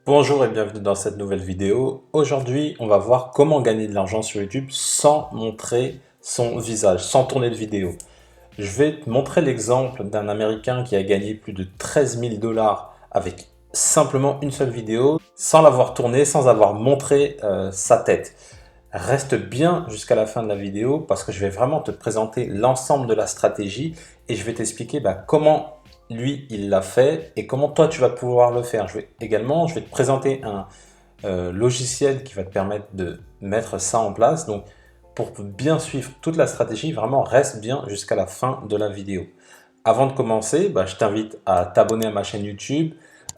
Bonjour et bienvenue dans cette nouvelle vidéo. Aujourd'hui, on va voir comment gagner de l'argent sur YouTube sans montrer son visage, sans tourner de vidéo. Je vais te montrer l'exemple d'un Américain qui a gagné plus de 13 000 dollars avec simplement une seule vidéo, sans l'avoir tourné, sans avoir montré sa tête. Reste bien jusqu'à la fin de la vidéo parce que je vais vraiment te présenter l'ensemble de la stratégie et je vais t'expliquer comment lui il l'a fait et comment toi tu vas pouvoir le faire. Je vais te présenter un logiciel qui va te permettre de mettre ça en place. Donc pour bien suivre toute la stratégie, vraiment reste bien jusqu'à la fin de la vidéo. Avant de commencer, je t'invite à t'abonner à ma chaîne YouTube,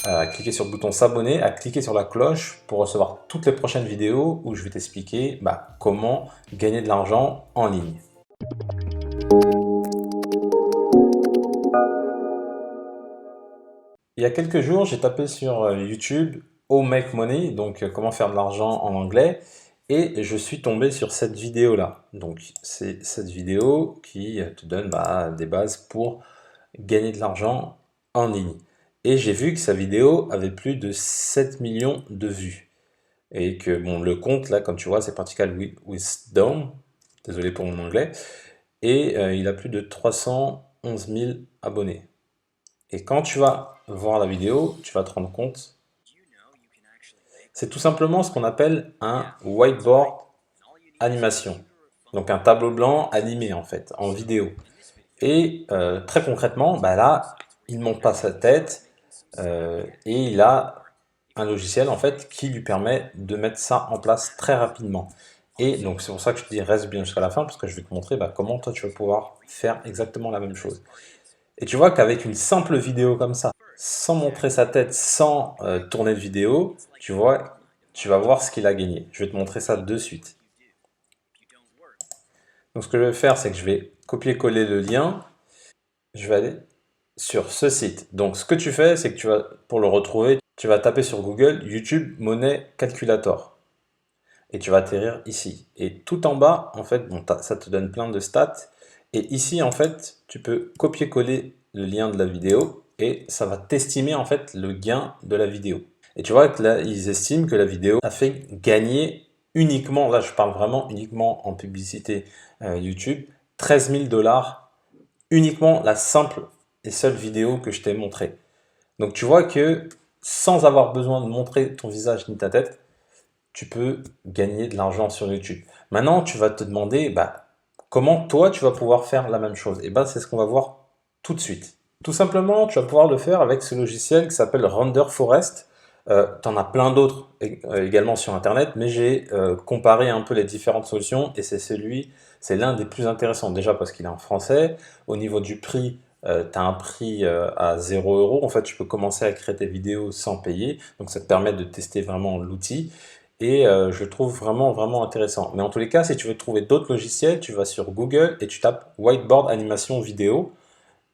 à cliquer sur le bouton s'abonner, à cliquer sur la cloche pour recevoir toutes les prochaines vidéos où je vais t'expliquer comment gagner de l'argent en ligne. Il y a quelques jours, j'ai tapé sur YouTube How Make Money, donc comment faire de l'argent en anglais, et je suis tombé sur cette vidéo-là. Donc c'est cette vidéo qui te donne des bases pour gagner de l'argent en ligne. Et j'ai vu que sa vidéo avait plus de 7 millions de vues. Et que bon, le compte, là, comme tu vois, c'est Practical Wisdom. Désolé pour mon anglais. Et il a plus de 311 000 abonnés. Et quand tu vas voir la vidéo, tu vas te rendre compte. C'est tout simplement ce qu'on appelle un whiteboard animation. Donc un tableau blanc animé en fait, en vidéo. Et très concrètement, là, il ne monte pas sa tête et il a un logiciel en fait qui lui permet de mettre ça en place très rapidement. Et donc c'est pour ça que je te dis reste bien jusqu'à la fin parce que je vais te montrer comment toi tu vas pouvoir faire exactement la même chose. Et tu vois qu'avec une simple vidéo comme ça, sans montrer sa tête, sans tourner de vidéo, tu vois, tu vas voir ce qu'il a gagné. Je vais te montrer ça de suite. Donc ce que je vais faire, c'est que je vais copier-coller le lien. Je vais aller sur ce site. Donc ce que tu fais, c'est que pour le retrouver, tu vas taper sur Google YouTube Money Calculator. Et tu vas atterrir ici. Et tout en bas, en fait, ça te donne plein de stats. Et ici, en fait, tu peux copier-coller le lien de la vidéo et ça va t'estimer en fait le gain de la vidéo. Et tu vois que là, ils estiment que la vidéo a fait gagner uniquement, là je parle vraiment uniquement en publicité YouTube, 13 000 dollars uniquement la simple et seule vidéo que je t'ai montrée. Donc tu vois que sans avoir besoin de montrer ton visage ni ta tête, tu peux gagner de l'argent sur YouTube. Maintenant, tu vas te demander comment toi tu vas pouvoir faire la même chose. Et c'est ce qu'on va voir tout de suite. Tout simplement, tu vas pouvoir le faire avec ce logiciel qui s'appelle Render Forest. Tu en as plein d'autres également sur Internet, mais j'ai comparé un peu les différentes solutions et c'est l'un des plus intéressants. Déjà parce qu'il est en français. Au niveau du prix, tu as un prix à 0 €. En fait, tu peux commencer à créer tes vidéos sans payer. Donc ça te permet de tester vraiment l'outil. Et je trouve vraiment intéressant. Mais en tous les cas, si tu veux trouver d'autres logiciels, tu vas sur Google et tu tapes Whiteboard Animation Vidéo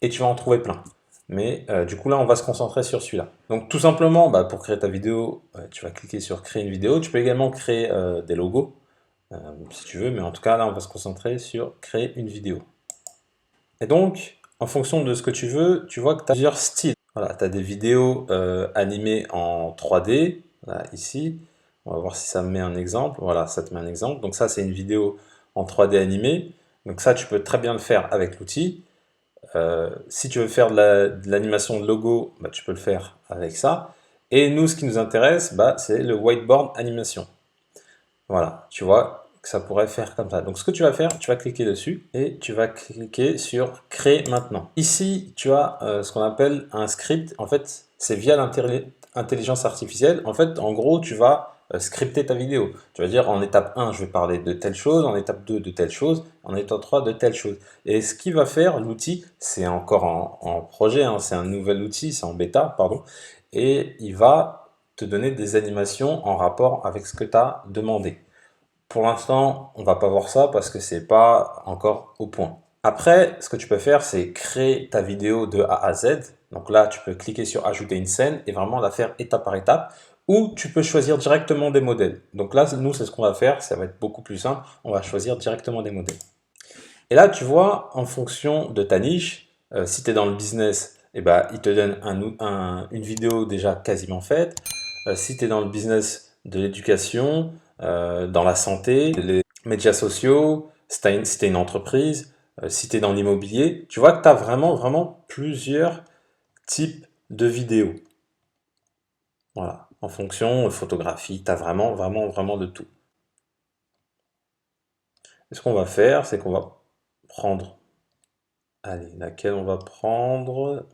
et tu vas en trouver plein. Mais du coup là, on va se concentrer sur celui-là. Donc tout simplement, pour créer ta vidéo, tu vas cliquer sur Créer une vidéo. Tu peux également créer des logos, si tu veux, mais en tout cas là, on va se concentrer sur Créer une vidéo. Et donc, en fonction de ce que tu veux, tu vois que tu as plusieurs styles. Voilà, tu as des vidéos animées en 3D, là, ici. On va voir si ça me met un exemple. Voilà, ça te met un exemple. Donc ça, c'est une vidéo en 3D animée. Donc ça, tu peux très bien le faire avec l'outil. Si tu veux faire de l'animation de logo, tu peux le faire avec ça. Et nous, ce qui nous intéresse, c'est le whiteboard animation. Voilà, tu vois que ça pourrait faire comme ça. Donc ce que tu vas faire, tu vas cliquer dessus et tu vas cliquer sur Créer maintenant. Ici, tu as ce qu'on appelle un script. En fait, c'est via l'intelligence artificielle. En fait, en gros, tu vas scripter ta vidéo. Tu vas dire en étape 1, je vais parler de telle chose, en étape 2 de telle chose, en étape 3 de telle chose. Et ce qui va faire l'outil, c'est encore en projet, hein, c'est un nouvel outil, c'est en bêta, pardon, et il va te donner des animations en rapport avec ce que tu as demandé. Pour l'instant, on va pas voir ça parce que c'est pas encore au point. Après, ce que tu peux faire, c'est créer ta vidéo de A à Z. Donc là, tu peux cliquer sur ajouter une scène et vraiment la faire étape par étape. Ou tu peux choisir directement des modèles. Donc là, nous, c'est ce qu'on va faire. Ça va être beaucoup plus simple. On va choisir directement des modèles. Et là, tu vois, en fonction de ta niche, si tu es dans le business, il te donne une vidéo déjà quasiment faite. si tu es dans le business de l'éducation, dans la santé, les médias sociaux, si tu une entreprise, si tu es dans l'immobilier, tu vois que tu as vraiment, vraiment plusieurs types de vidéos. Voilà, en fonction, photographie, tu as vraiment, vraiment, vraiment de tout. Et ce qu'on va faire, c'est qu'on va prendre, allez, laquelle on va prendre?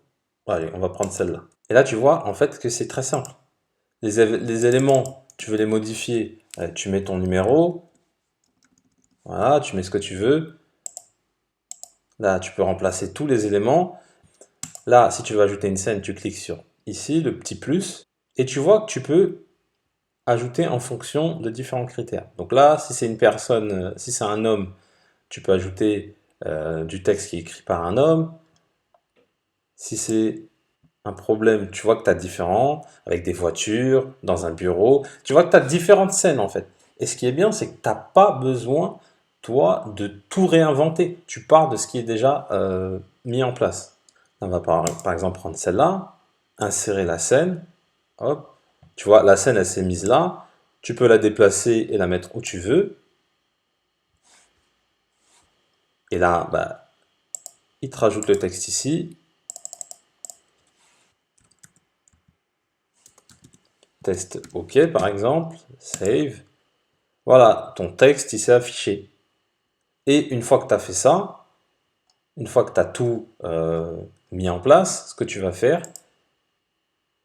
Allez, on va prendre celle-là. Et là, tu vois, en fait, que c'est très simple. Les éléments, tu veux les modifier, tu mets ton numéro, voilà, tu mets ce que tu veux. Là, tu peux remplacer tous les éléments. Là, si tu veux ajouter une scène, tu cliques sur ici, le petit plus, et tu vois que tu peux ajouter en fonction de différents critères. Donc là, si c'est une personne, si c'est un homme, tu peux ajouter du texte qui est écrit par un homme. Si c'est un problème, tu vois que tu as différents, avec des voitures, dans un bureau, tu vois que tu as différentes scènes en fait. Et ce qui est bien, c'est que tu n'as pas besoin, toi, de tout réinventer. Tu pars de ce qui est déjà mis en place. On va par exemple prendre celle-là, insérer la scène, hop, tu vois, la scène elle s'est mise là, tu peux la déplacer et la mettre où tu veux. Et là, bah, il te rajoute le texte ici, test OK par exemple, save. Voilà, ton texte il s'est affiché. Et une fois que tu as fait ça, une fois que tu as tout mis en place, ce que tu vas faire,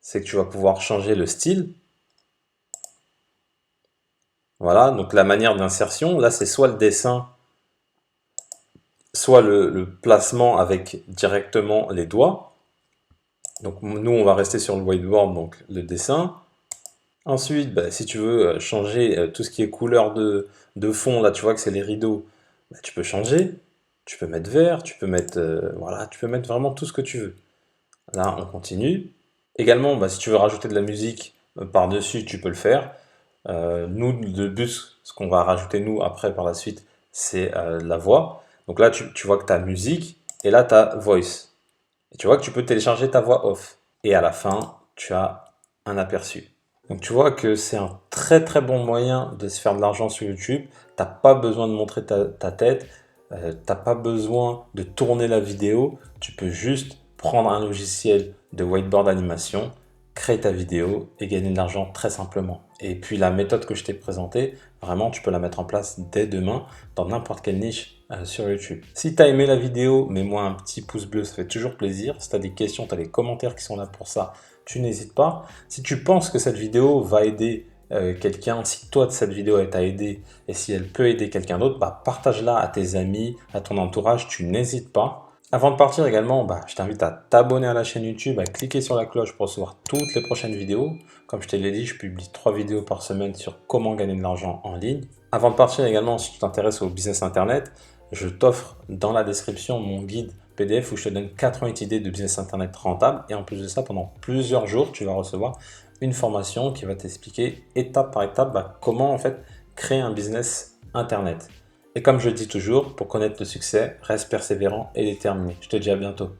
c'est que tu vas pouvoir changer le style. Voilà, donc la manière d'insertion, là c'est soit le dessin, soit le placement avec directement les doigts. Donc nous on va rester sur le whiteboard, donc le dessin. Ensuite, bah, si tu veux changer tout ce qui est couleur de fond, là tu vois que c'est les rideaux, bah, tu peux changer. Tu peux mettre vert, tu peux mettre, voilà, tu peux mettre vraiment tout ce que tu veux. Là, on continue. Également, bah, si tu veux rajouter de la musique par-dessus, tu peux le faire. Nous, le but, ce qu'on va rajouter nous après par la suite, c'est la voix. Donc là, tu vois que tu as musique et là, tu as voice. Et tu vois que tu peux télécharger ta voix off. Et à la fin, tu as un aperçu. Donc tu vois que c'est un très très bon moyen de se faire de l'argent sur YouTube. T'as pas besoin de montrer ta tête, t'as pas besoin de tourner la vidéo. Tu peux juste prendre un logiciel de whiteboard animation, créer ta vidéo et gagner de l'argent très simplement. Et puis la méthode que je t'ai présentée, vraiment tu peux la mettre en place dès demain dans n'importe quelle niche sur YouTube. Si tu as aimé la vidéo, mets-moi un petit pouce bleu, ça fait toujours plaisir. Si tu as des questions, tu as les commentaires qui sont là pour ça, tu n'hésites pas. Si tu penses que cette vidéo va aider quelqu'un, si toi cette vidéo elle t'a aidé et si elle peut aider quelqu'un d'autre, bah, partage-la à tes amis, à ton entourage, tu n'hésites pas. Avant de partir également, bah, je t'invite à t'abonner à la chaîne YouTube, à cliquer sur la cloche pour recevoir toutes les prochaines vidéos. Comme je te l'ai dit, je publie 3 vidéos par semaine sur comment gagner de l'argent en ligne. Avant de partir également, si tu t'intéresses au business internet, je t'offre dans la description mon guide PDF où je te donne 88 idées de business internet rentable. Et en plus de ça, pendant plusieurs jours, tu vas recevoir une formation qui va t'expliquer étape par étape comment en fait créer un business internet. Et comme je le dis toujours, pour connaître le succès, reste persévérant et déterminé. Je te dis à bientôt.